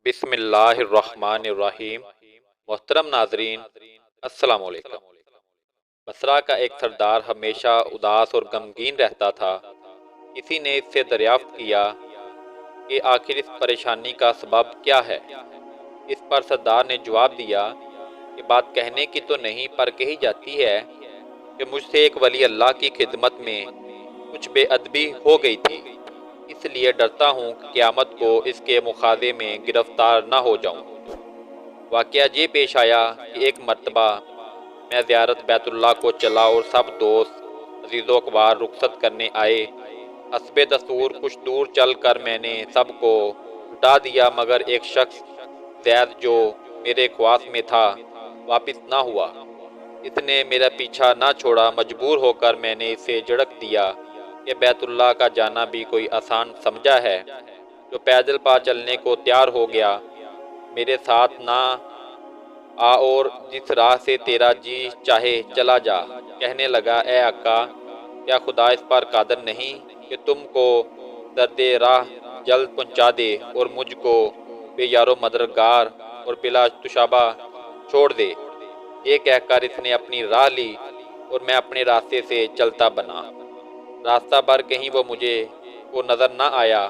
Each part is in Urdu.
بسم اللہ الرحمن الرحیم۔ محترم ناظرین، السلام علیکم۔ بصرہ کا ایک سردار ہمیشہ اداس اور غمگین رہتا تھا۔ کسی نے اس سے دریافت کیا کہ آخر اس پریشانی کا سبب کیا ہے۔ اس پر سردار نے جواب دیا کہ بات کہنے کی تو نہیں پر کہی جاتی ہے کہ مجھ سے ایک ولی اللہ کی خدمت میں کچھ بے ادبی ہو گئی تھی، اس لیے ڈرتا ہوں کہ قیامت کو اس کے مواخذے میں گرفتار نہ ہو جاؤں۔ واقعہ یہ پیش آیا کہ ایک مرتبہ میں زیارت بیت اللہ کو چلا اور سب دوست عزیز و اقوار رخصت کرنے آئے۔ حسب دستور کچھ دور چل کر میں نے سب کو لٹا دیا، مگر ایک شخص زید جو میرے خواص میں تھا واپس نہ ہوا۔ اس نے میرا پیچھا نہ چھوڑا۔ مجبور ہو کر میں نے اسے جھڑک دیا کہ بیت اللہ کا جانا بھی کوئی آسان سمجھا ہے جو پیدل پا چلنے کو تیار ہو گیا۔ میرے ساتھ نہ آ اور جس راہ سے تیرا جی چاہے چلا جا۔ کہنے لگا، اے آقا، کیا خدا اس پر قادر نہیں کہ تم کو درد راہ جلد پہنچا دے اور مجھ کو بے یار و مددگار اور بلا تشابہ چھوڑ دے۔ یہ کہہ کر اس نے اپنی راہ لی اور میں اپنے راستے سے چلتا بنا۔ راستہ بھر کہیں وہ مجھے کو نظر نہ آیا،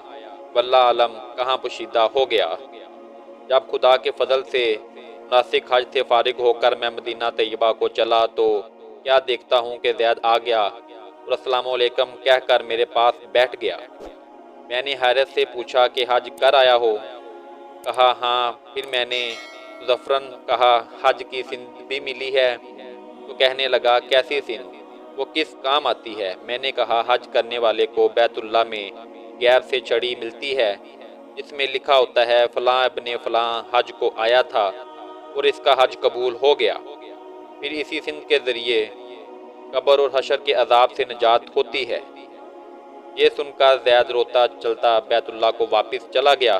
واللہ عالم کہاں پوشیدہ ہو گیا۔ جب خدا کے فضل سے مناسک حج سے فارغ ہو کر میں مدینہ طیبہ کو چلا تو کیا دیکھتا ہوں کہ زید آ گیا اور السلام علیکم کہہ کر میرے پاس بیٹھ گیا۔ میں نے حیرت سے پوچھا کہ حج کر آیا ہو؟ کہا ہاں۔ پھر میں نے مظفراً کہا، حج کی سند بھی ملی ہے؟ تو کہنے لگا، کیسی سند؟ وہ کس کام آتی ہے؟ میں نے کہا، حج کرنے والے کو بیت اللہ میں غیب سے چھڑی ملتی ہے جس میں لکھا ہوتا ہے فلاں ابن فلاں حج کو آیا تھا اور اس کا حج قبول ہو گیا۔ پھر اسی سند کے ذریعے قبر اور حشر کے عذاب سے نجات ہوتی ہے۔ یہ سن کر زید روتا چلتا بیت اللہ کو واپس چلا گیا۔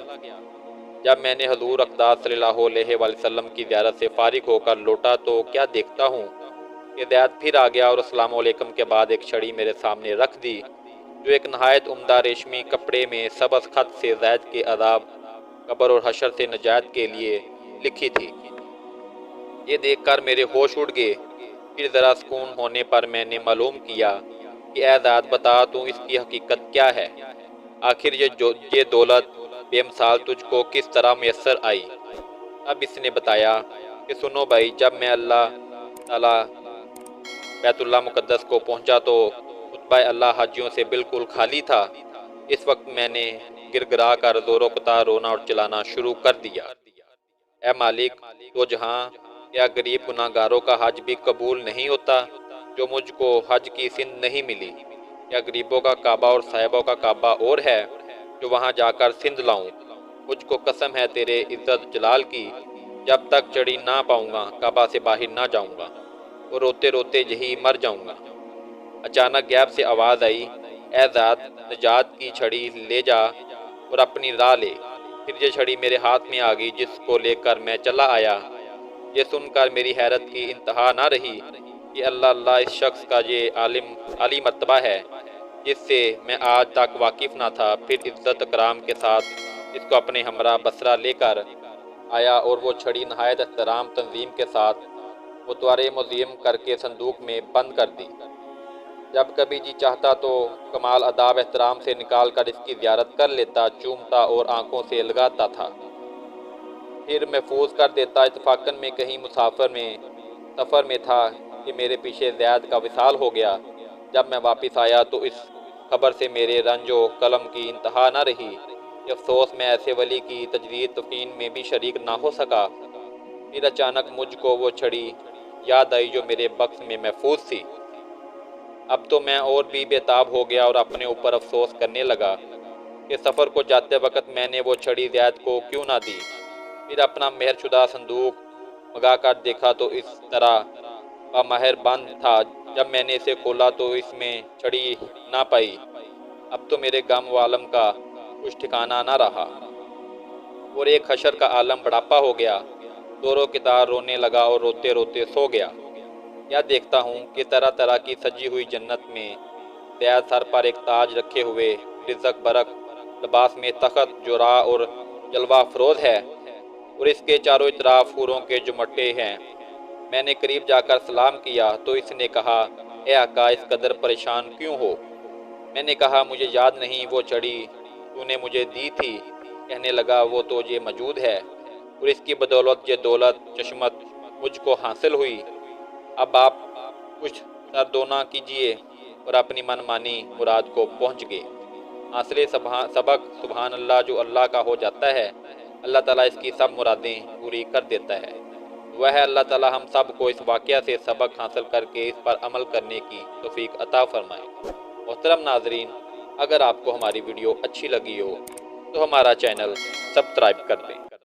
جب میں نے حضور اقدس صلی اللہ علیہ وآلہ وسلم کی زیارت سے فارغ ہو کر لوٹا تو کیا دیکھتا ہوں کہ زید پھر آ گیا اور السلام علیکم کے بعد ایک چھڑی میرے سامنے رکھ دی جو ایک نہایت عمدہ ریشمی کپڑے میں سبز خط سے زید کے عذاب، قبر اور حشر سے نجات کے لیے لکھی تھی۔ یہ دیکھ کر میرے ہوش اڑ گئے۔ پھر ذرا سکون ہونے پر میں نے معلوم کیا کہ اے زید، بتا تو اس کی حقیقت کیا ہے؟ آخر یہ دولت بے مثال تجھ کو کس طرح میسر آئی؟ اب اس نے بتایا کہ سنو بھائی، جب میں اللہ تعالیٰ بیت اللہ مقدس کو پہنچا تو خطبہ اللہ حاجیوں سے بالکل خالی تھا۔ اس وقت میں نے گر گرا کر زور و قطع رونا اور چلانا شروع کر دیا۔ اے مالک تو جہاں، کیا غریب گناہ گاروں کا حج بھی قبول نہیں ہوتا جو مجھ کو حج کی سند نہیں ملی؟ کیا غریبوں کا کعبہ اور صاحبوں کا کعبہ اور ہے جو وہاں جا کر سند لاؤں؟ مجھ کو قسم ہے تیرے عزت جلال کی، جب تک چڑھی نہ پاؤں گا کعبہ سے باہر نہ جاؤں گا اور روتے روتے یہی مر جاؤں گا۔ اچانک غیب سے آواز آئی، اے ذات، نجات کی چھڑی لے جا اور اپنی راہ لے۔ پھر یہ چھڑی میرے ہاتھ میں آ گئی جس کو لے کر میں چلا آیا۔ یہ سن کر میری حیرت کی انتہا نہ رہی کہ اللہ اس شخص کا یہ عالی مرتبہ ہے جس سے میں آج تک واقف نہ تھا۔ پھر عزت اکرام کے ساتھ اس کو اپنے ہمراہ بصرہ لے کر آیا اور وہ چھڑی نہایت احترام تنظیم کے ساتھ متوارِ موزیم کر کے صندوق میں بند کر دی۔ جب کبھی جی چاہتا تو کمال اداب احترام سے نکال کر اس کی زیارت کر لیتا، چومتا اور آنکھوں سے لگاتا تھا، پھر محفوظ کر دیتا۔ اتفاقاً میں کہیں سفر میں تھا کہ میرے پیچھے زید کا وصال ہو گیا۔ جب میں واپس آیا تو اس خبر سے میرے رنج و کلم کی انتہا نہ رہی کہ افسوس میں ایسے ولی کی تجدید تفین میں بھی شریک نہ ہو سکا۔ پھر اچانک مجھ کو وہ چھڑی یاد آئی جو میرے بکس میں محفوظ تھی۔ اب تو میں اور بھی بے تاب ہو گیا اور اپنے اوپر افسوس کرنے لگا کہ سفر کو جاتے وقت میں نے وہ چھڑی زید کو کیوں نہ دی۔ پھر اپنا مہر شدہ صندوق منگا کر دیکھا تو اس طرح مہر بند تھا۔ جب میں نے اسے کھولا تو اس میں چھڑی نہ پائی۔ اب تو میرے غم و عالم کا کچھ ٹھکانہ نہ رہا اور ایک حشر کا عالم بڑھاپا ہو گیا۔ دوروں کے تار رونے لگا اور روتے روتے سو گیا۔ کیا دیکھتا ہوں کہ طرح طرح کی سجی ہوئی جنت میں زید سر پر ایک تاج رکھے ہوئے رزق برق لباس میں تخت جو راہ اور جلوہ افروز ہے اور اس کے چاروں اطراف حوروں کے جمٹے ہیں۔ میں نے قریب جا کر سلام کیا تو اس نے کہا، اے آقا اس قدر پریشان کیوں ہو؟ میں نے کہا مجھے یاد نہیں وہ چڑی تو نے مجھے دی تھی۔ کہنے لگا وہ تو یہ موجود ہے اور اس کی بدولت یہ دولت چشمت مجھ کو حاصل ہوئی۔ اب آپ کچھ سردونا کیجئے اور اپنی من مانی مراد کو پہنچ گئے۔ حاصل سبق سبحان اللہ جو اللہ کا ہو جاتا ہے اللہ تعالیٰ اس کی سب مرادیں پوری کر دیتا ہے۔ وہ ہے اللہ تعالیٰ ہم سب کو اس واقعہ سے سبق حاصل کر کے اس پر عمل کرنے کی توفیق عطا فرمائے۔ محترم ناظرین، اگر آپ کو ہماری ویڈیو اچھی لگی ہو تو ہمارا چینل سبسکرائب کر دیں۔